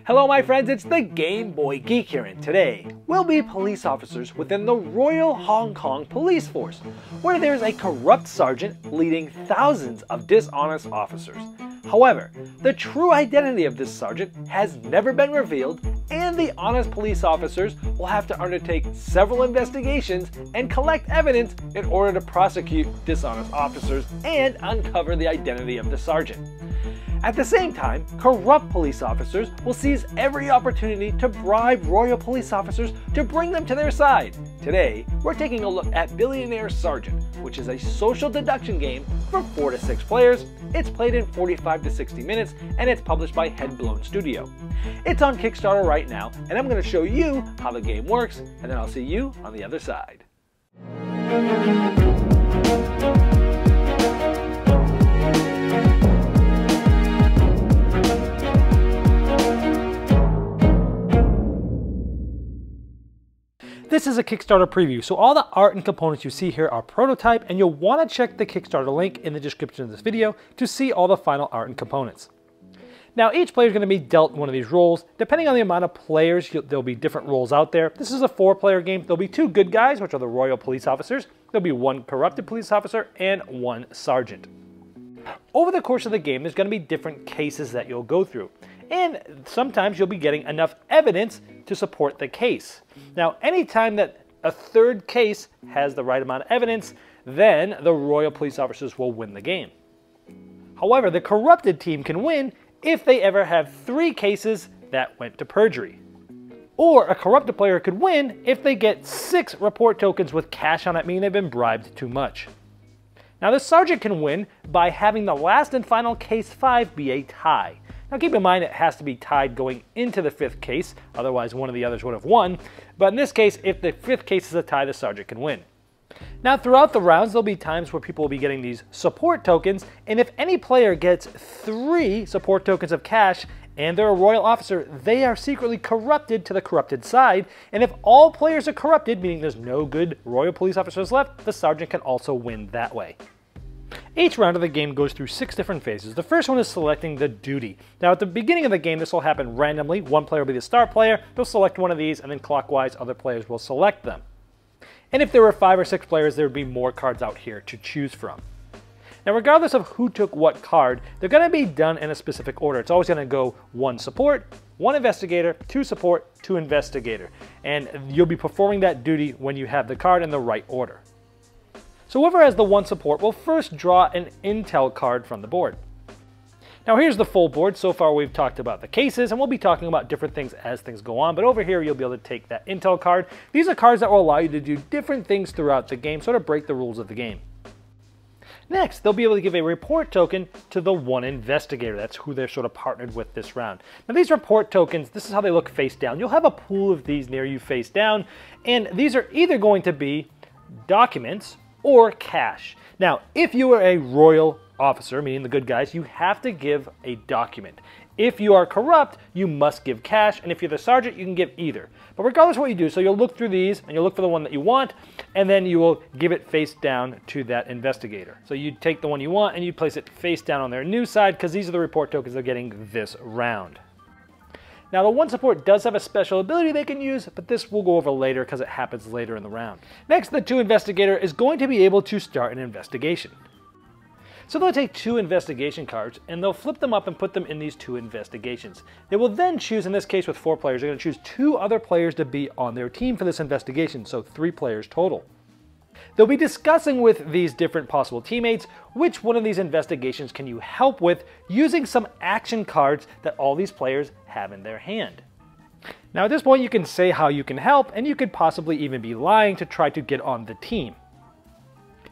Hello my friends, it's the Game Boy Geek here, and today we'll be police officers within the Royal Hong Kong Police Force, where there's a corrupt sergeant leading thousands of dishonest officers. However, the true identity of this sergeant has never been revealed, and the honest police officers will have to undertake several investigations and collect evidence in order to prosecute dishonest officers and uncover the identity of the sergeant. At the same time, corrupt police officers will seize every opportunity to bribe royal police officers to bring them to their side. Today, we're taking a look at Billionaire Sergeant, which is a social deduction game for 4 to 6 players. It's played in 45 to 60 minutes, and it's published by Headblown Studio. It's on Kickstarter right now, and I'm going to show you how the game works, and then I'll see you on the other side. This is a Kickstarter preview, so all the art and components you see here are prototype, and you'll want to check the Kickstarter link in the description of this video to see all the final art and components. Now each player is going to be dealt one of these roles. Depending on the amount of players, there'll be different roles out there. This is a 4-player game. There'll be 2 good guys, which are the royal police officers. There'll be 1 corrupted police officer and 1 sergeant. Over the course of the game, there's going to be different cases that you'll go through. And sometimes you'll be getting enough evidence to support the case. Now, anytime that a 3rd case has the right amount of evidence, then the royal police officers will win the game. However, the corrupted team can win if they ever have 3 cases that went to perjury. Or a corrupted player could win if they get 6 report tokens with cash on it, meaning they've been bribed too much. Now, the sergeant can win by having the last and final case 5 be a tie. Now keep in mind it has to be tied going into the 5th case, otherwise one of the others would have won. But in this case, if the 5th case is a tie, the sergeant can win. Now throughout the rounds, there'll be times where people will be getting these support tokens, and if any player gets 3 support tokens of cash and they're a royal officer, they are secretly corrupted to the corrupted side. And if all players are corrupted, meaning there's no good royal police officers left, the sergeant can also win that way. Each round of the game goes through 6 different phases. The first one is selecting the duty. Now at the beginning of the game, this will happen randomly. One player will be the star player, they'll select one of these, and then clockwise other players will select them. And if there were 5 or 6 players, there would be more cards out here to choose from. Now regardless of who took what card, they're going to be done in a specific order. It's always going to go 1 support, 1 investigator, 2 support, 2 investigator. And you'll be performing that duty when you have the card in the right order. So whoever has the 1 support will first draw an intel card from the board. Now here's the full board. So far we've talked about the cases, and we'll be talking about different things as things go on, but over here you'll be able to take that intel card. These are cards that will allow you to do different things throughout the game, sort of break the rules of the game. Next, they'll be able to give a report token to the 1 investigator. That's who they're sort of partnered with this round. Now these report tokens, this is how they look face down. You'll have a pool of these near you face down, and these are either going to be documents or cash. Now, if you are a royal officer, meaning the good guys, you have to give a document. If you are corrupt, you must give cash, and if you're the sergeant, you can give either. But regardless of what you do, so you'll look through these, and you'll look for the one that you want, and then you will give it face down to that investigator. So you take the one you want, and you place it face down on their new side, because these are the report tokens they're getting this round. Now the 1 support does have a special ability they can use, but this we'll go over later because it happens later in the round. Next, the 2 investigator is going to be able to start an investigation. So they'll take 2 investigation cards and they'll flip them up and put them in these 2 investigations. They will then choose, in this case with 4 players, they're going to choose 2 other players to be on their team for this investigation, so 3 players total. They'll be discussing with these different possible teammates which one of these investigations can you help with using some action cards that all these players have in their hand. Now at this point you can say how you can help, and you could possibly even be lying to try to get on the team.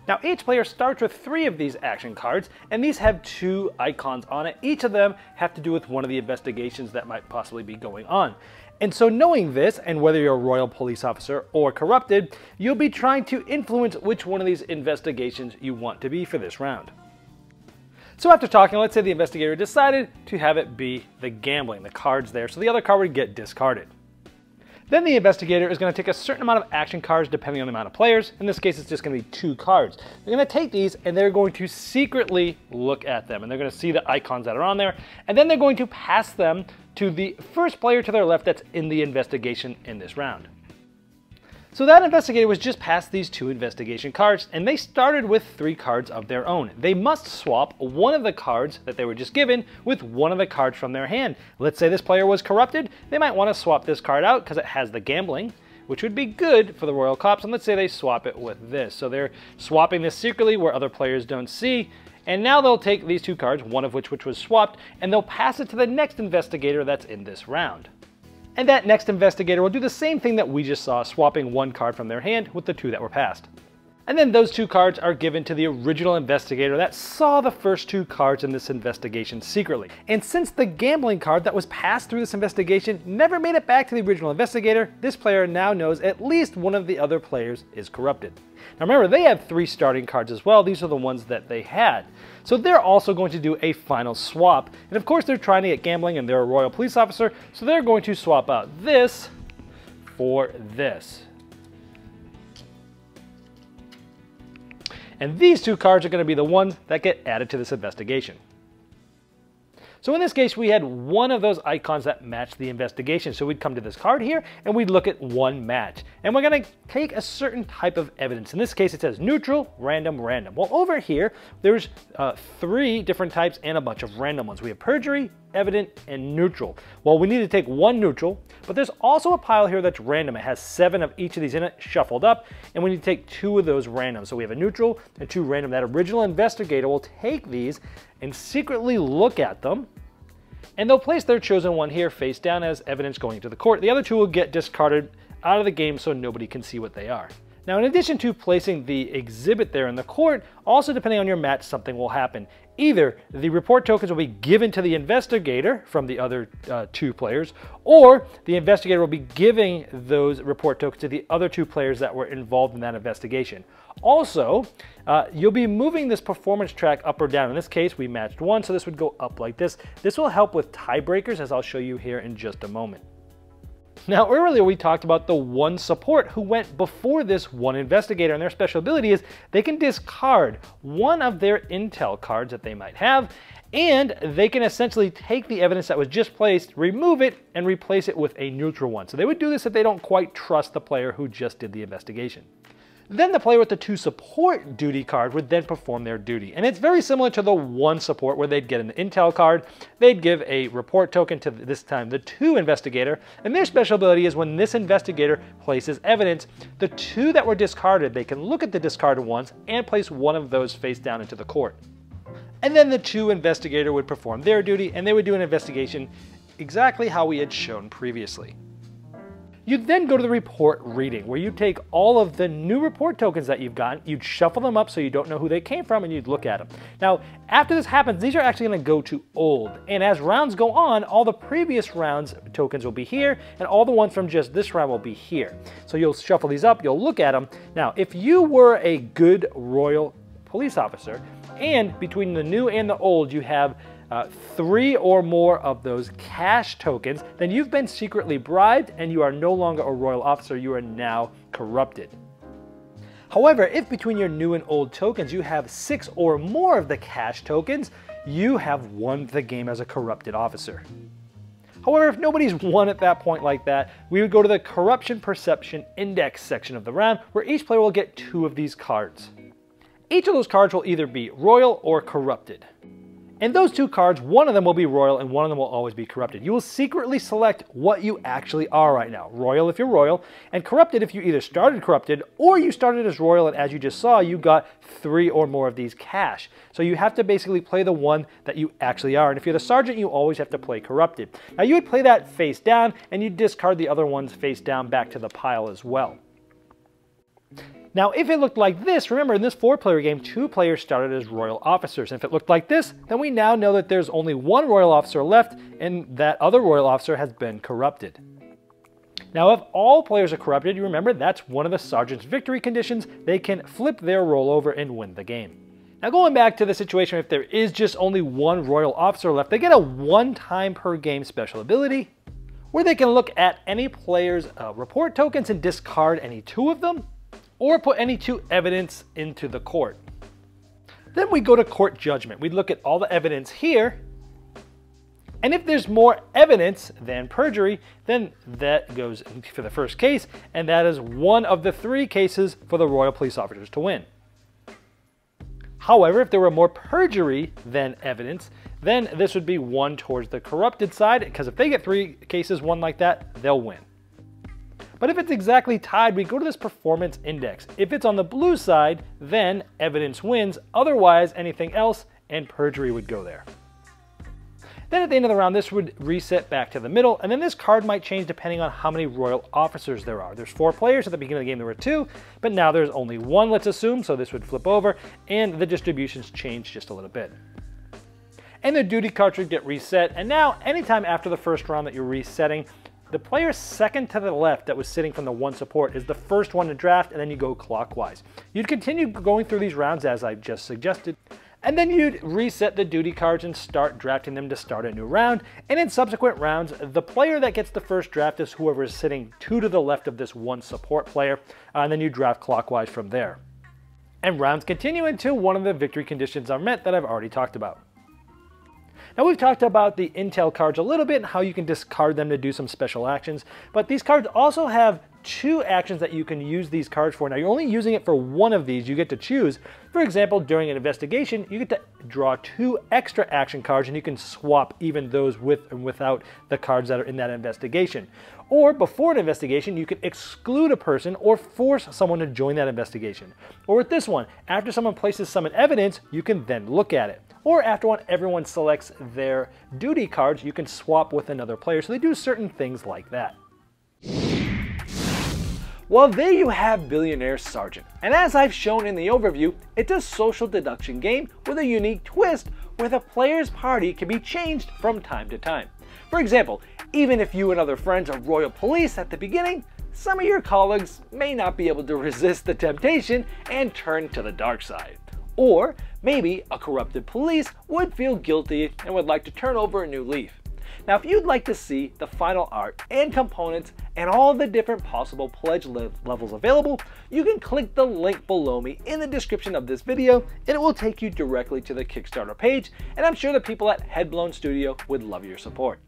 Now each player starts with 3 of these action cards, and these have 2 icons on it. Each of them have to do with one of the investigations that might possibly be going on. And so knowing this, and whether you're a royal police officer or corrupted, you'll be trying to influence which one of these investigations you want to be for this round. So after talking, let's say the investigator decided to have it be the gambling, the cards there, so the other card would get discarded. Then the investigator is going to take a certain amount of action cards depending on the amount of players. In this case, it's just going to be 2 cards. They're going to take these and they're going to secretly look at them, and they're going to see the icons that are on there, and then they're going to pass them to the first player to their left that's in the investigation in this round. So that investigator was just passed these 2 investigation cards, and they started with 3 cards of their own. They must swap one of the cards that they were just given with one of the cards from their hand. Let's say this player was corrupted. They might want to swap this card out because it has the gambling, which would be good for the Royal Cops, and let's say they swap it with this. So they're swapping this secretly where other players don't see, and now they'll take these 2 cards, one of which was swapped, and they'll pass it to the next investigator that's in this round. And that next investigator will do the same thing that we just saw, swapping 1 card from their hand with the 2 that were passed. And then those 2 cards are given to the original investigator that saw the first 2 cards in this investigation secretly. And since the gambling card that was passed through this investigation never made it back to the original investigator, this player now knows at least one of the other players is corrupted. Now remember, they have 3 starting cards as well. These are the ones that they had. So they're also going to do a final swap. And of course they're trying to get gambling and they're a royal police officer, so they're going to swap out this for this. And these 2 cards are going to be the ones that get added to this investigation. So in this case, we had one of those icons that matched the investigation. So we'd come to this card here and we'd look at one match. And we're going to take a certain type of evidence. In this case, it says neutral, random, random. Well, over here, there's 3 different types and a bunch of random ones. We have perjury, evident, and neutral. Well, we need to take 1 neutral, but there's also a pile here that's random. It has 7 of each of these in it, shuffled up, and we need to take 2 of those random. So we have a neutral and 2 random. That original investigator will take these and secretly look at them, and they'll place their chosen one here face down as evidence going to the court. The other 2 will get discarded out of the game so nobody can see what they are. Now, in addition to placing the exhibit there in the court, also depending on your match, something will happen. Either the report tokens will be given to the investigator from the other 2 players, or the investigator will be giving those report tokens to the other 2 players that were involved in that investigation. Also, you'll be moving this performance track up or down. In this case, we matched 1, so this would go up like this. This will help with tiebreakers, as I'll show you here in just a moment. Now, earlier we talked about the 1 support who went before this 1 investigator, and their special ability is they can discard one of their intel cards that they might have, and they can essentially take the evidence that was just placed, remove it, and replace it with a neutral one. So they would do this if they don't quite trust the player who just did the investigation. Then the player with the 2 support duty card would then perform their duty. And it's very similar to the 1 support where they'd get an intel card, they'd give a report token to, this time, the 2 investigator, and their special ability is when this investigator places evidence, the 2 that were discarded, they can look at the discarded ones and place one of those face down into the court. And then the 2 investigator would perform their duty, and they would do an investigation exactly how we had shown previously. You'd then go to the report reading, where you take all of the new report tokens that you've gotten, you'd shuffle them up so you don't know who they came from, and you'd look at them. Now, after this happens, these are actually going to go to old, and as rounds go on, all the previous rounds tokens will be here, and all the ones from just this round will be here. So you'll shuffle these up, you'll look at them. Now, if you were a good royal police officer, and between the new and the old, you have 3 or more of those cash tokens, then you've been secretly bribed and you are no longer a royal officer, you are now corrupted. However, if between your new and old tokens you have 6 or more of the cash tokens, you have won the game as a corrupted officer. However, if nobody's won at that point like that, we would go to the Corruption Perception Index section of the round, where each player will get 2 of these cards. Each of those cards will either be royal or corrupted. And those 2 cards, one of them will be royal and one of them will always be corrupted. You will secretly select what you actually are right now. Royal if you're royal, and corrupted if you either started corrupted or you started as royal, and as you just saw, you got 3 or more of these cash. So you have to basically play the one that you actually are. And if you're the sergeant, you always have to play corrupted. Now you would play that face down and you discard the other ones face down back to the pile as well. Now, if it looked like this, remember in this 4-player game, 2 players started as royal officers. And if it looked like this, then we now know that there's only 1 royal officer left and that other royal officer has been corrupted. Now, if all players are corrupted, you remember that's one of the sergeant's victory conditions. They can flip their role over and win the game. Now, going back to the situation, if there is just only 1 royal officer left, they get a 1 time per game special ability, where they can look at any player's report tokens and discard any 2 of them, or put any 2 evidence into the court. Then we go to court judgment. We look at all the evidence here, and if there's more evidence than perjury, then that goes for the first case, and that is one of the 3 cases for the Royal Police Officers to win. However, if there were more perjury than evidence, then this would be one towards the corrupted side, because if they get 3 cases won like that, they'll win. But if it's exactly tied, we go to this performance index. If it's on the blue side, then evidence wins. Otherwise, anything else and perjury would go there. Then at the end of the round, this would reset back to the middle, and then this card might change depending on how many royal officers there are. There's 4 players. At the beginning of the game, there were 2, but now there's only 1, let's assume, so this would flip over, and the distributions change just a little bit. And the duty cards would get reset, and now, anytime after the first round that you're resetting, the player second to the left that was sitting from the 1 support is the first one to draft, and then you go clockwise. You'd continue going through these rounds as I just suggested, and then you'd reset the duty cards and start drafting them to start a new round. And in subsequent rounds, the player that gets the first draft is whoever is sitting 2 to the left of this 1 support player, and then you draft clockwise from there. And rounds continue until one of the victory conditions are met that I've already talked about. Now we've talked about the intel cards a little bit and how you can discard them to do some special actions, but these cards also have 2 actions that you can use these cards for. Now you're only using it for one of these, you get to choose. For example, during an investigation, you get to draw 2 extra action cards and you can swap even those with and without the cards that are in that investigation. Or before an investigation, you can exclude a person or force someone to join that investigation. Or with this one, after someone places some evidence, you can then look at it. Or after everyone selects their duty cards, you can swap with another player. So they do certain things like that. Well, there you have Billionaire Sergeant. And as I've shown in the overview, it's a social deduction game with a unique twist where the player's party can be changed from time to time. For example, even if you and other friends are royal police at the beginning, some of your colleagues may not be able to resist the temptation and turn to the dark side. Or maybe a corrupted police would feel guilty and would like to turn over a new leaf. Now, if you'd like to see the final art and components and all the different possible pledge levels available, you can click the link below me in the description of this video, and it will take you directly to the Kickstarter page, and I'm sure the people at Headblown Studio would love your support.